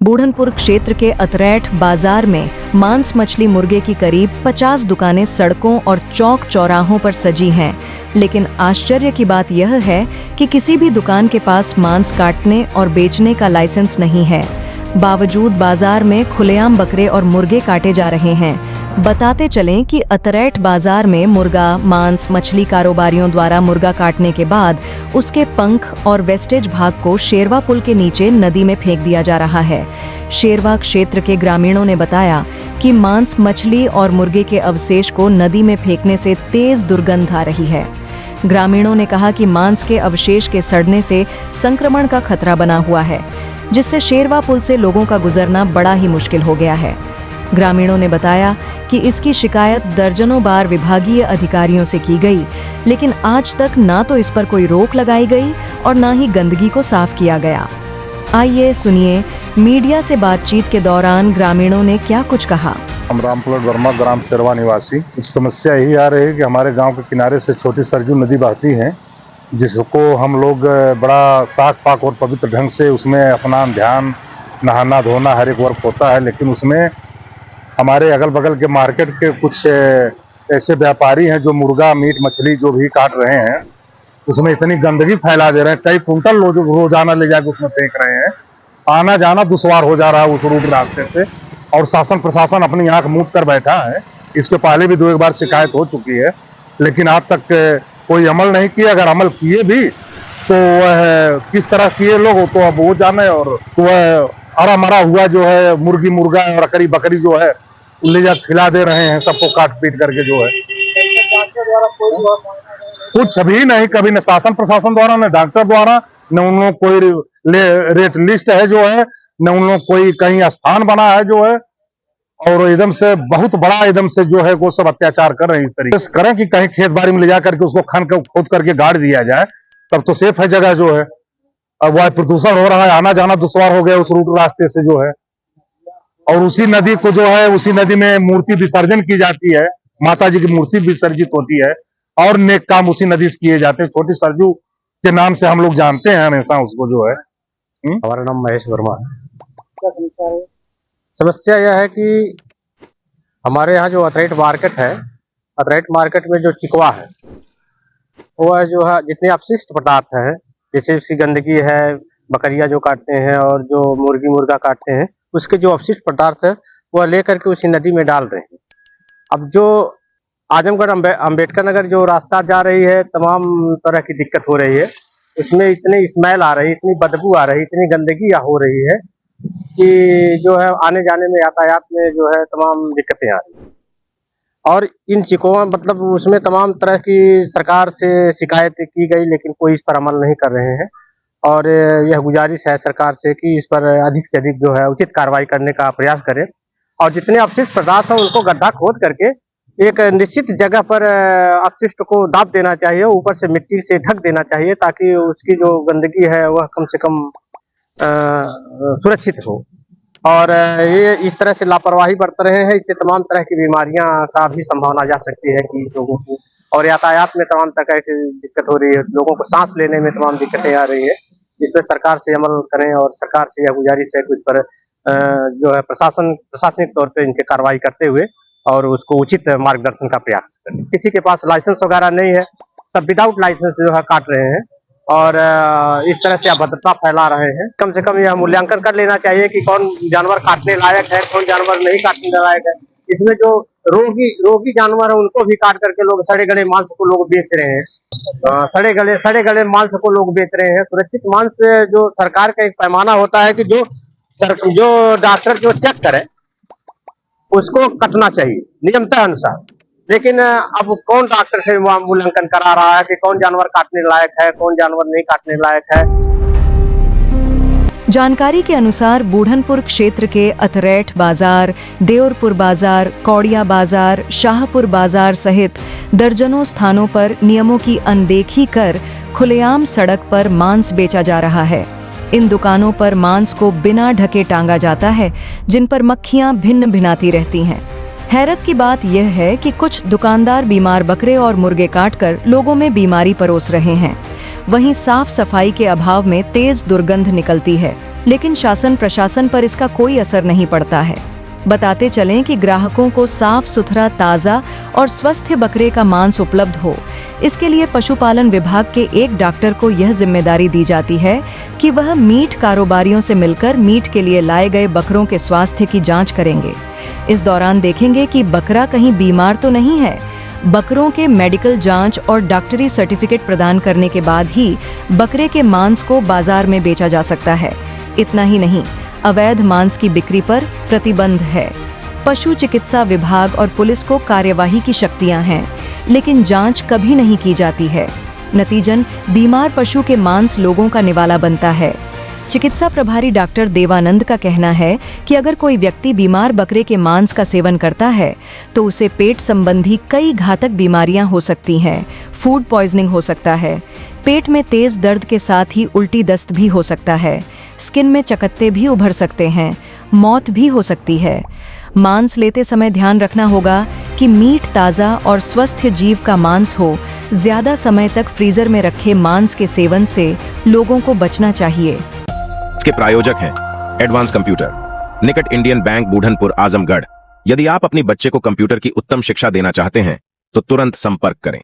बूढ़नपुर क्षेत्र के अतरैठ बाजार में मांस मछली मुर्गे की करीब 50 दुकानें सड़कों और चौक चौराहों पर सजी हैं। लेकिन आश्चर्य की बात यह है कि किसी भी दुकान के पास मांस काटने और बेचने का लाइसेंस नहीं है। बावजूद बाजार में खुलेआम बकरे और मुर्गे काटे जा रहे हैं। बताते चलें कि अतरैठ बाजार में मुर्गा, मांस, मछली कारोबारियों द्वारा मुर्गा काटने के बाद उसके पंख और वेस्टेज भाग को शेरवा पुल के नीचे नदी में फेंक दिया जा रहा है। शेरवा क्षेत्र के ग्रामीणों ने बताया कि मांस, मछली और मुर्गे के अवशेष को नदी में फेंकने से तेज दुर्गंध आ रही है। ग्रामीणों ने कहा कि मांस के अवशेष के सड़ने से संक्रमण का खतरा बना हुआ है, जिससे शेरवा पुल से लोगों का गुजरना बड़ा ही मुश्किल हो गया है। ग्रामीणों ने बताया कि इसकी शिकायत दर्जनों बार विभागीय अधिकारियों से की गई, लेकिन आज तक ना तो इस पर कोई रोक लगाई गई और ना ही गंदगी को साफ किया गया। आइए सुनिए मीडिया से बातचीत के दौरान ग्रामीणों ने क्या कुछ कहा। हम रामपुर वर्मा, ग्राम शेरवा निवासी। समस्या यही आ रही है कि हमारे गांव के किनारे से छोटी सरजू नदी बहती है, जिसको हम लोग बड़ा साफ पाक और पवित्र ढंग से उसमें स्नान, ध्यान, नहाना धोना हर एक वर्क होता है। लेकिन उसमें हमारे अगल बगल के मार्केट के कुछ ऐसे व्यापारी हैं जो मुर्गा, मीट, मछली जो भी काट रहे हैं, उसमें इतनी गंदगी फैला दे रहे हैं। कई कुंटल रोजाना ले जाकर उसमें फेंक रहे हैं। आना जाना दुश्वार हो जा रहा है उस रूट रास्ते से, और शासन प्रशासन अपनी आंख मूंद कर बैठा है। इसके पहले भी 2 बार शिकायत हो चुकी है, लेकिन आज तक कोई अमल नहीं किया। अगर अमल किए भी तो वह किस तरह किए लोग तो अब वो जाने। और वह हरा मरा हुआ जो है मुर्गी, मुर्गा और बकरी बकरी जो है ले जा खिला दे रहे हैं सबको काट पीट करके जो है। कुछ भी नहीं, कभी न शासन प्रशासन द्वारा, न डॉक्टर द्वारा, न उन लोग कोई रेट लिस्ट है जो है, न उन लोग कोई कहीं स्थान बना है जो है। और एकदम से बहुत बड़ा एकदम से जो है वो सब अत्याचार कर रहे हैं। इस तरीके से करें कि कहीं खेत बाड़ी में ले जा करके उसको खोद करके गाड़ दिया जाए, तब तो सेफ है जगह जो है। अब वह प्रदूषण हो रहा है, आना जाना दुश्वार हो गया उस रूट रास्ते से जो है। और उसी नदी को जो है, उसी नदी में मूर्ति विसर्जन की जाती है, माता जी की मूर्ति विसर्जित होती है, और नेक काम उसी नदी से किए जाते हैं। छोटी सरजू के नाम से हम लोग जानते हैं हमेशा उसको जो है। हमारा नाम महेश वर्मा है। समस्या यह है कि हमारे यहाँ जो अतरैठ मार्केट है, अतरैठ मार्केट में जो चिकवा है वो है जो है जितने अपशिष्ट पदार्थ हैं, जैसे उसकी गंदगी है, बकरियां जो काटते हैं और जो मुर्गी मुर्गा काटते हैं, उसके जो अपशिष्ट पदार्थ है वह लेकर के उसी नदी में डाल रहे हैं। अब जो आजमगढ़ अम्बेडकर नगर जो रास्ता जा रही है, तमाम तरह की दिक्कत हो रही है। इसमें इतनी स्मेल आ रही है, इतनी बदबू आ रही है, इतनी गंदगी हो रही है कि जो है आने जाने में, यातायात में जो है तमाम दिक्कतें आ रही हैं। और इन चिकों मतलब उसमें तमाम तरह की सरकार से शिकायत की गई, लेकिन कोई इस पर अमल नहीं कर रहे हैं। और यह गुजारिश है सरकार से कि इस पर अधिक से अधिक जो है उचित कार्रवाई करने का प्रयास करें, और जितने अपशिष्ट पदार्थ हैं उनको गड्ढा खोद करके एक निश्चित जगह पर अपशिष्ट को दाब देना चाहिए, ऊपर से मिट्टी से ढक देना चाहिए, ताकि उसकी जो गंदगी है वह कम से कम सुरक्षित हो। और ये इस तरह से लापरवाही बरत रहे हैं, इससे तमाम तरह की बीमारियां का भी संभावना जा सकती है कि लोगों को, और यातायात में तमाम तरह की दिक्कत हो रही है, लोगों को सांस लेने में तमाम दिक्कतें आ रही है। इस पर सरकार से अमल करें, और सरकार से यह गुजारिश है कि उस पर जो है प्रशासनिक तौर पे इनके कार्रवाई करते हुए और उसको उचित मार्गदर्शन का प्रयास करें। किसी के पास लाइसेंस वगैरह नहीं है, सब विदाउट लाइसेंस जो है काट रहे हैं, और इस तरह से अभद्रता फैला रहे हैं। कम से कम यह मूल्यांकन कर लेना चाहिए कि कौन जानवर काटने लायक है, कौन जानवर नहीं काटने लायक है। इसमें जो रोगी जानवर है उनको भी काट करके लोग सड़े गले मांस को लोग बेच रहे हैं। सड़े गले मांस को लोग बेच रहे हैं। सुरक्षित मांस जो सरकार का एक पैमाना होता है कि जो डॉक्टर जो चेक करे उसको कटना चाहिए नियमतः अनुसार। लेकिन अब कौन डॉक्टर से मूल्यांकन करा रहा है कि कौन जानवर काटने लायक है, कौन जानवर नहीं काटने लायक है। जानकारी के अनुसार बूढ़नपुर क्षेत्र के अतरैठ बाजार, देउरपुर बाजार, कौड़िया बाजार, शाहपुर बाजार सहित दर्जनों स्थानों पर नियमों की अनदेखी कर खुलेआम सड़क पर मांस बेचा जा रहा है। इन दुकानों पर मांस को बिना ढके टांगा जाता है, जिन पर मक्खियां भिन्न भिनाती रहती हैं। हैरत की बात यह है कि कुछ दुकानदार बीमार बकरे और मुर्गे काटकर लोगों में बीमारी परोस रहे हैं। वहीं साफ सफाई के अभाव में तेज दुर्गंध निकलती है। लेकिन शासन प्रशासन पर इसका कोई असर नहीं पड़ता है। बताते चलें कि ग्राहकों को साफ सुथरा, ताज़ा और स्वस्थ बकरे का मांस उपलब्ध हो, इसके लिए पशुपालन विभाग के एक डॉक्टर को यह जिम्मेदारी दी जाती है कि वह मीट कारोबारियों से मिलकर मीट के लिए लाए गए बकरों के स्वास्थ्य की जांच करेंगे। इस दौरान देखेंगे कि बकरा कहीं बीमार तो नहीं है। बकरों के मेडिकल जांच और डॉक्टरी सर्टिफिकेट प्रदान करने के बाद ही बकरे के मांस को बाजार में बेचा जा सकता है। इतना ही नहीं, अवैध मांस की बिक्री पर प्रतिबंध है। पशु चिकित्सा विभाग और पुलिस को कार्यवाही की शक्तियां हैं, लेकिन जांच कभी नहीं की जाती है। नतीजन बीमार पशु के मांस लोगों का निवाला बनता है। चिकित्सा प्रभारी डॉक्टर देवानंद का कहना है कि अगर कोई व्यक्ति बीमार बकरे के मांस का सेवन करता है तो उसे पेट संबंधी कई घातक बीमारियां हो सकती हैं। फूड पॉइजनिंग हो सकता है, पेट में तेज दर्द के साथ ही उल्टी दस्त भी हो सकता है, स्किन में चकत्ते भी उभर सकते हैं, मौत भी हो सकती है। मांस लेते समय ध्यान रखना होगा कि मीट ताज़ा और स्वस्थ जीव का मांस हो। ज्यादा समय तक फ्रीजर में रखे मांस के सेवन से लोगों को बचना चाहिए। इसके प्रायोजक हैं एडवांस कंप्यूटर, निकट इंडियन बैंक, बूढ़नपुर, आजमगढ़। यदि आप अपने बच्चे को कंप्यूटर की उत्तम शिक्षा देना चाहते हैं तो तुरंत संपर्क करें।